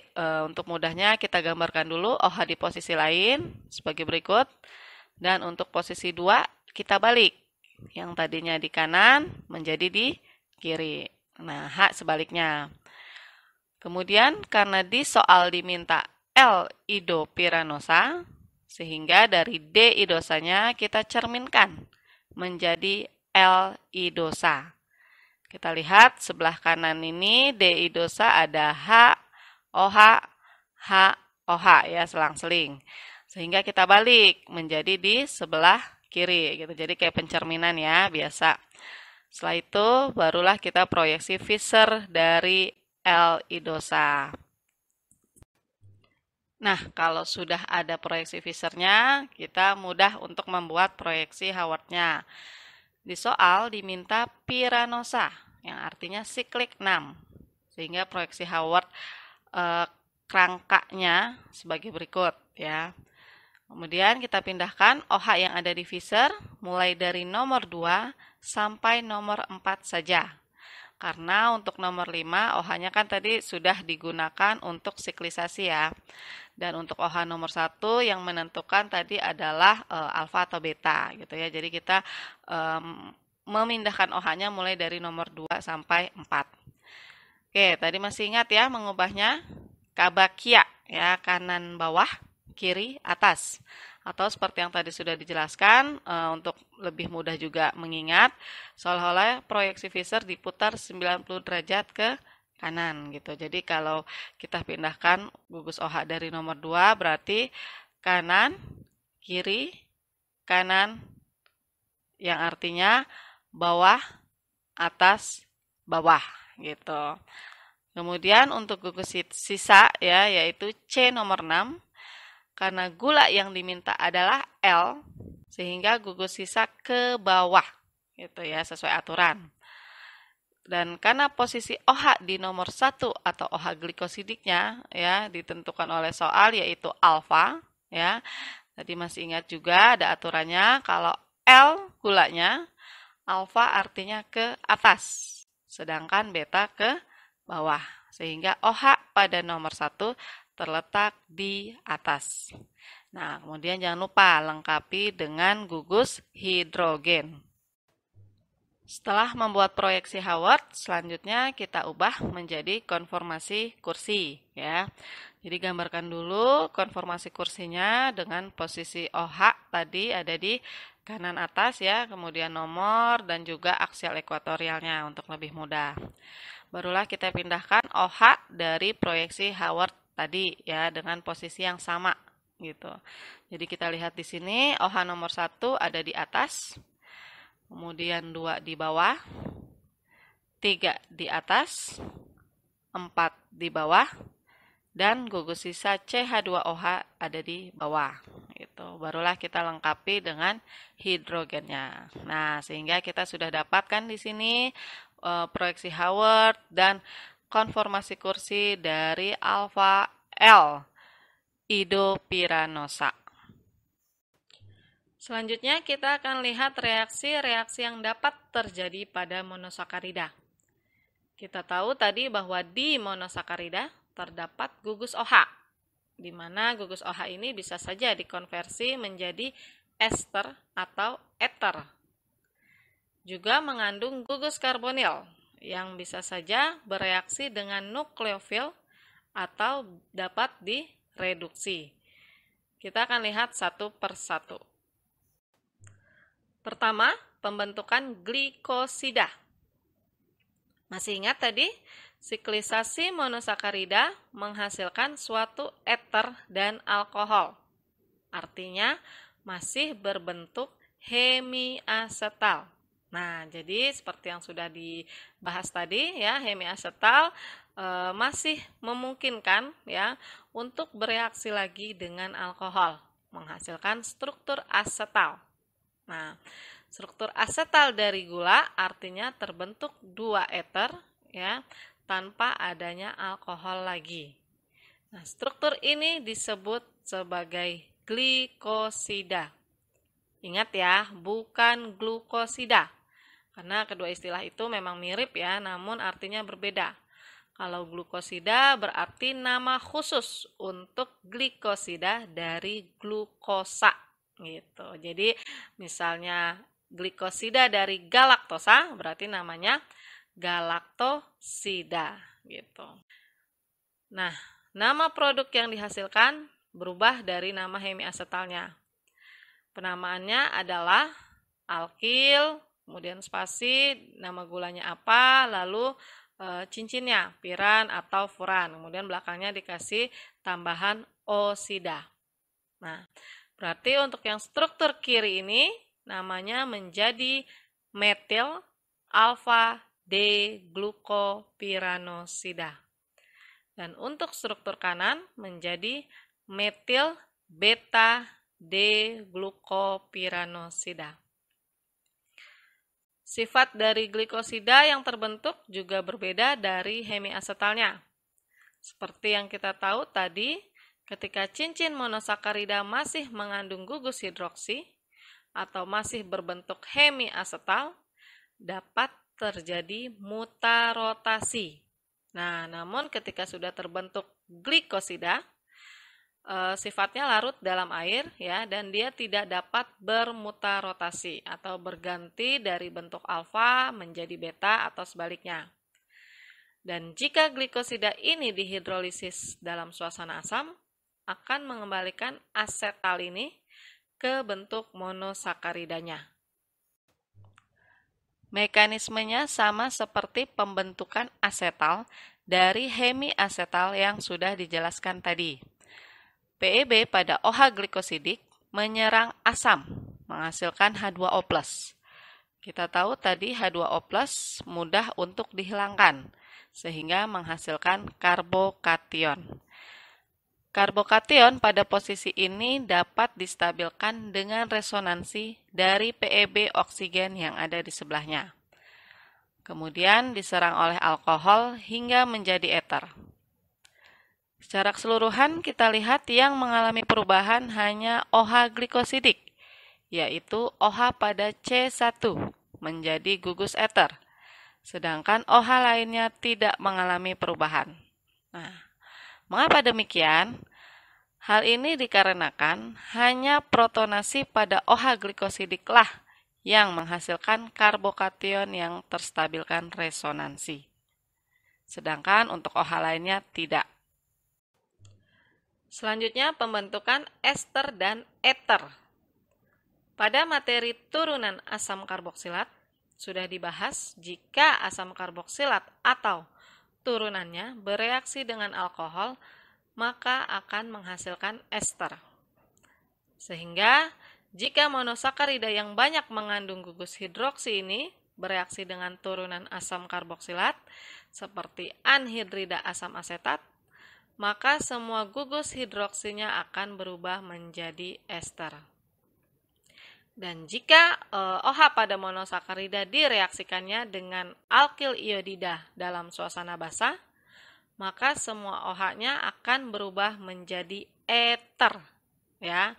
untuk mudahnya kita gambarkan dulu OH di posisi lain sebagai berikut. Dan untuk posisi 2 kita balik. Yang tadinya di kanan menjadi di kiri. Nah, H sebaliknya. Kemudian karena di soal diminta L idopiranosa, sehingga dari D idosanya kita cerminkan menjadi L idosa. Kita lihat sebelah kanan ini D idosa ada H, OH, H, OH ya, selang-seling. Sehingga kita balik menjadi di sebelah kiri gitu. Jadi kayak pencerminan ya, biasa. Setelah itu barulah kita proyeksi Fisher dari L idosa. Nah, kalau sudah ada proyeksi Fisher-nya, kita mudah untuk membuat proyeksi Howard-nya. Di soal diminta piranosa, yang artinya siklik 6. Sehingga proyeksi Howard kerangkanya sebagai berikut ya. Kemudian kita pindahkan OH yang ada di Fisher mulai dari nomor 2 sampai nomor 4 saja. Karena untuk nomor 5 OH-nya kan tadi sudah digunakan untuk siklisasi ya. Dan untuk OH nomor 1 yang menentukan tadi adalah alfa atau beta gitu ya. Jadi kita memindahkan OH-nya mulai dari nomor 2 sampai 4. Oke, tadi masih ingat ya mengubahnya? Kabakia ya, kanan bawah, kiri atas. Atau seperti yang tadi sudah dijelaskan, untuk lebih mudah juga mengingat, seolah-olah proyeksi Fisher diputar 90 derajat ke kanan gitu. Jadi kalau kita pindahkan gugus OH dari nomor 2 berarti kanan, kiri, kanan, yang artinya bawah, atas, bawah gitu. Kemudian untuk gugus sisa ya, yaitu C nomor 6, karena gula yang diminta adalah L, sehingga gugus sisa ke bawah gitu ya, sesuai aturan. Dan karena posisi OH di nomor 1 atau OH glikosidiknya ya ditentukan oleh soal yaitu alfa ya. Tadi masih ingat juga ada aturannya kalau L gulanya, alfa artinya ke atas, sedangkan beta ke bawah. Sehingga OH pada nomor 1 terletak di atas. Nah, kemudian jangan lupa lengkapi dengan gugus hidrogen. Setelah membuat proyeksi Howard, selanjutnya kita ubah menjadi konformasi kursi ya. Jadi gambarkan dulu konformasi kursinya dengan posisi OH tadi ada di kanan atas ya, kemudian nomor dan juga aksial ekuatorialnya untuk lebih mudah. Barulah kita pindahkan OH dari proyeksi Howard tadi ya dengan posisi yang sama gitu. Jadi kita lihat di sini OH nomor 1 ada di atas. Kemudian 2 di bawah, 3 di atas, 4 di bawah, dan gugus sisa CH2OH ada di bawah. Gitu. Barulah kita lengkapi dengan hidrogennya. Nah, sehingga kita sudah dapatkan di sini proyeksi Howard dan konformasi kursi dari alfa L idopiranosa. Selanjutnya kita akan lihat reaksi-reaksi yang dapat terjadi pada monosakarida. Kita tahu tadi bahwa di monosakarida terdapat gugus OH, di mana gugus OH ini bisa saja dikonversi menjadi ester atau eter. Juga mengandung gugus karbonil yang bisa saja bereaksi dengan nukleofil atau dapat direduksi. Kita akan lihat satu persatu. Pertama, pembentukan glikosida. Masih ingat tadi? Siklisasi monosakarida menghasilkan suatu eter dan alkohol. Artinya, masih berbentuk hemiasetal. Nah, jadi seperti yang sudah dibahas tadi ya, hemiasetal masih memungkinkan ya untuk bereaksi lagi dengan alkohol, menghasilkan struktur asetal. Nah, struktur asetal dari gula artinya terbentuk 2 eter ya, tanpa adanya alkohol lagi. Nah, struktur ini disebut sebagai glikosida. Ingat ya, bukan glukosida. Karena kedua istilah itu memang mirip ya, namun artinya berbeda. Kalau glukosida berarti nama khusus untuk glikosida dari glukosa gitu. Jadi misalnya glikosida dari galaktosa berarti namanya galaktosida gitu. Nah, nama produk yang dihasilkan berubah dari nama hemiasetalnya. Penamaannya adalah alkil, kemudian spasi, nama gulanya apa, lalu cincinnya, piran atau furan. Kemudian belakangnya dikasih tambahan osida. Nah, berarti untuk yang struktur kiri ini namanya menjadi metil alfa D-glukopiranosida. Dan untuk struktur kanan menjadi metil beta D-glukopiranosida. Sifat dari glikosida yang terbentuk juga berbeda dari hemiasetalnya. Seperti yang kita tahu tadi, ketika cincin monosakarida masih mengandung gugus hidroksi atau masih berbentuk hemiasetal, dapat terjadi mutarotasi. Nah, namun ketika sudah terbentuk glikosida, sifatnya larut dalam air ya, dan dia tidak dapat bermutarotasi atau berganti dari bentuk alfa menjadi beta atau sebaliknya. Dan jika glikosida ini dihidrolisis dalam suasana asam, akan mengembalikan asetal ini ke bentuk monosakaridanya. Mekanismenya sama seperti pembentukan asetal dari hemiasetal yang sudah dijelaskan tadi. PEB pada OH glikosidik menyerang asam, menghasilkan H2O+. Kita tahu tadi H2O+ mudah untuk dihilangkan, sehingga menghasilkan karbokation. Karbokation pada posisi ini dapat distabilkan dengan resonansi dari PEB oksigen yang ada di sebelahnya. Kemudian diserang oleh alkohol hingga menjadi eter. Secara keseluruhan kita lihat yang mengalami perubahan hanya OH glikosidik, yaitu OH pada C1 menjadi gugus eter, sedangkan OH lainnya tidak mengalami perubahan. Nah, mengapa demikian? Hal ini dikarenakan hanya protonasi pada OH glikosidiklah yang menghasilkan karbokation yang terstabilkan resonansi, sedangkan untuk OH lainnya tidak. Selanjutnya pembentukan ester dan eter. Pada materi turunan asam karboksilat, sudah dibahas jika asam karboksilat atau turunannya bereaksi dengan alkohol, maka akan menghasilkan ester. Sehingga jika monosakarida yang banyak mengandung gugus hidroksi ini bereaksi dengan turunan asam karboksilat, seperti anhidrida asam asetat, maka semua gugus hidroksinya akan berubah menjadi ester. Dan jika OH pada monosakarida direaksikannya dengan alkil iodida dalam suasana basah, maka semua OH-nya akan berubah menjadi eter. Ya,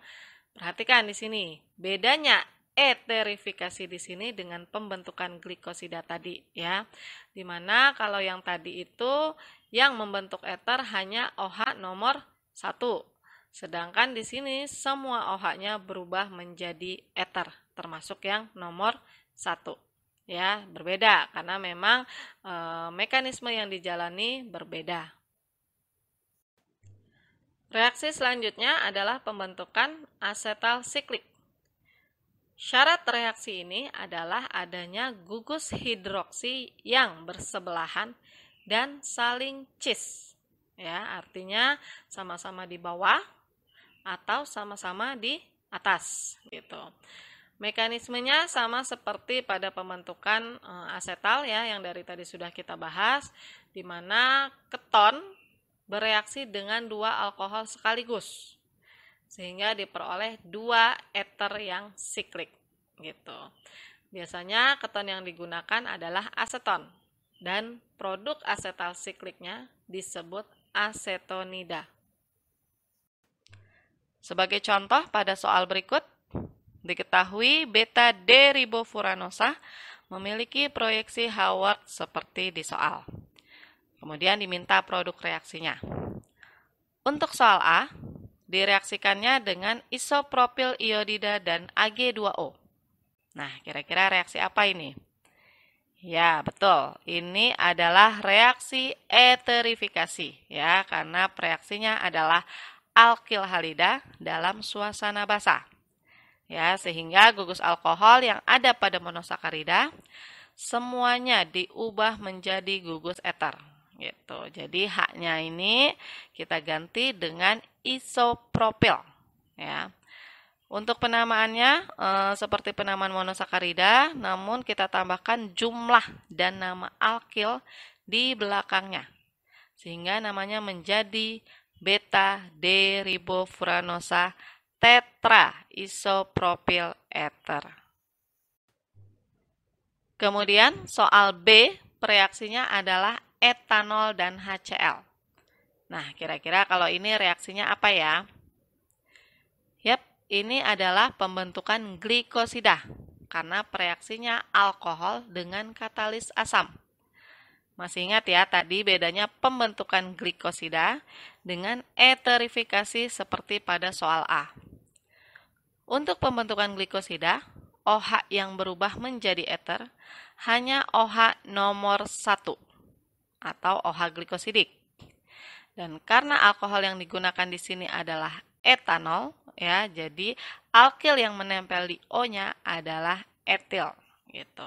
perhatikan di sini bedanya eterifikasi di sini dengan pembentukan glikosida tadi ya. Dimana kalau yang tadi itu yang membentuk eter hanya OH nomor 1. Sedangkan di sini semua OH-nya berubah menjadi eter, termasuk yang nomor 1. Ya, berbeda karena memang mekanisme yang dijalani berbeda. Reaksi selanjutnya adalah pembentukan asetal siklik. Syarat reaksi ini adalah adanya gugus hidroksi yang bersebelahan dan saling cis. Ya, artinya sama-sama di bawah atau sama-sama di atas gitu. Mekanismenya sama seperti pada pembentukan asetal ya yang dari tadi sudah kita bahas, di mana keton bereaksi dengan 2 alkohol sekaligus sehingga diperoleh 2 eter yang siklik gitu. Biasanya keton yang digunakan adalah aseton dan produk asetal sikliknya disebut asetonida. Sebagai contoh pada soal berikut, diketahui beta-deribofuranosa memiliki proyeksi Haworth seperti di soal. Kemudian diminta produk reaksinya. Untuk soal A, direaksikannya dengan isopropil iodida dan Ag2O. Nah, kira-kira reaksi apa ini? Ya, betul. Ini adalah reaksi eterifikasi, ya, karena reaksinya adalah alkil halida dalam suasana basah. Ya, sehingga gugus alkohol yang ada pada monosakarida semuanya diubah menjadi gugus eter. Gitu. Jadi haknya ini kita ganti dengan isopropil, ya. Untuk penamaannya seperti penamaan monosakarida, namun kita tambahkan jumlah dan nama alkil di belakangnya. Sehingga namanya menjadi beta-deribofuranosa tetra isopropil eter. Kemudian soal B, reaksinya adalah etanol dan HCl. Nah, kira-kira kalau ini reaksinya apa ya? Yap, ini adalah pembentukan glikosida karena reaksinya alkohol dengan katalis asam. Masih ingat ya, tadi bedanya pembentukan glikosida dengan eterifikasi seperti pada soal A. Untuk pembentukan glikosida, OH yang berubah menjadi eter hanya OH nomor 1 atau OH glikosidik. Dan karena alkohol yang digunakan di sini adalah etanol, ya, jadi alkil yang menempel di O-nya adalah etil, gitu.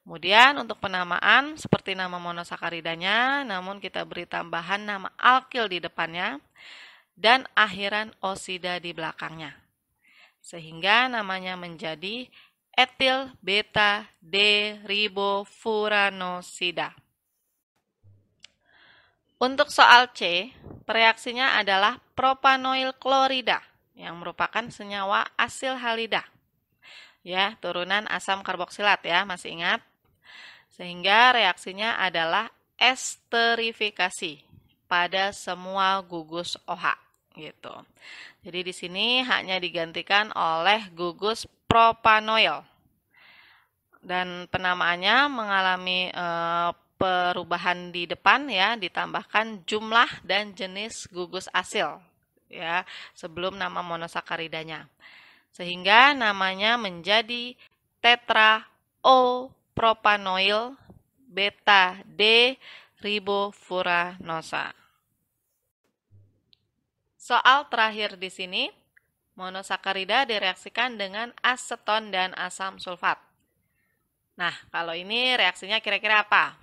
Kemudian untuk penamaan seperti nama monosakaridanya, namun kita beri tambahan nama alkil di depannya dan akhiran osida di belakangnya. Sehingga namanya menjadi etil beta deribofuranosida. Untuk soal C, reaksinya adalah propanoil klorida yang merupakan senyawa asil halida. Ya, turunan asam karboksilat ya, masih ingat? Sehingga reaksinya adalah esterifikasi pada semua gugus OH gitu. Jadi di sini hanya digantikan oleh gugus propanoil. Dan penamaannya mengalami perubahan di depan ya, ditambahkan jumlah dan jenis gugus asil ya sebelum nama monosakaridanya. Sehingga namanya menjadi tetra O propanoil beta D ribofuranosa. Soal terakhir di sini, monosakarida direaksikan dengan aseton dan asam sulfat. Nah, kalau ini reaksinya kira-kira apa?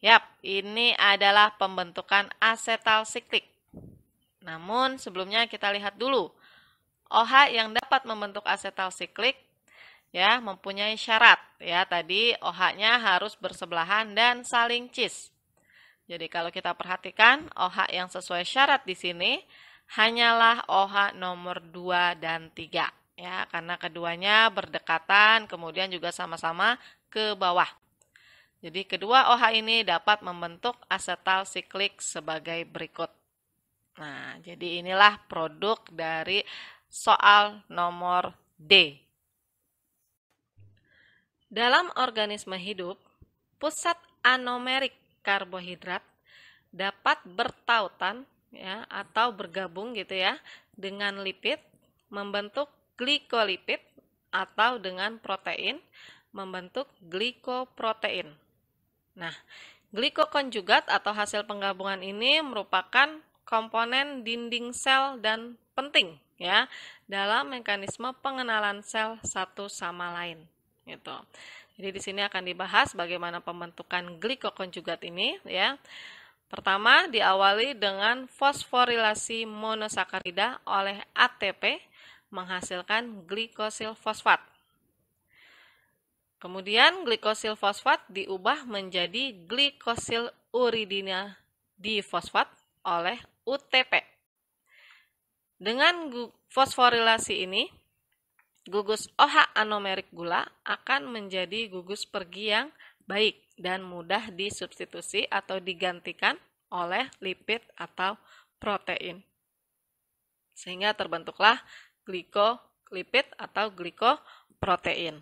Yap, ini adalah pembentukan asetal siklik. Namun sebelumnya kita lihat dulu. OH yang dapat membentuk asetal siklik ya mempunyai syarat. Ya, tadi OH-nya harus bersebelahan dan saling cis. Jadi kalau kita perhatikan OH yang sesuai syarat di sini hanyalah OH nomor 2 dan 3 ya, karena keduanya berdekatan kemudian juga sama-sama ke bawah. Jadi kedua OH ini dapat membentuk asetal siklik sebagai berikut. Nah, jadi inilah produk dari soal nomor D. Dalam organisme hidup, pusat anomerik karbohidrat dapat bertautan ya atau bergabung gitu ya dengan lipid membentuk glikolipid atau dengan protein membentuk glikoprotein. Nah, glikokonjugat atau hasil penggabungan ini merupakan komponen dinding sel dan penting ya dalam mekanisme pengenalan sel satu sama lain gitu. Jadi di sini akan dibahas bagaimana pembentukan glikokonjugat ini ya. Pertama diawali dengan fosforilasi monosakarida oleh ATP menghasilkan glikosil fosfat. Kemudian glikosil fosfat diubah menjadi glikosil uridina difosfat oleh UTP. Dengan fosforilasi ini, gugus OH anomerik gula akan menjadi gugus pergi yang baik dan mudah disubstitusi atau digantikan oleh lipid atau protein. Sehingga terbentuklah glikolipid atau glikoprotein.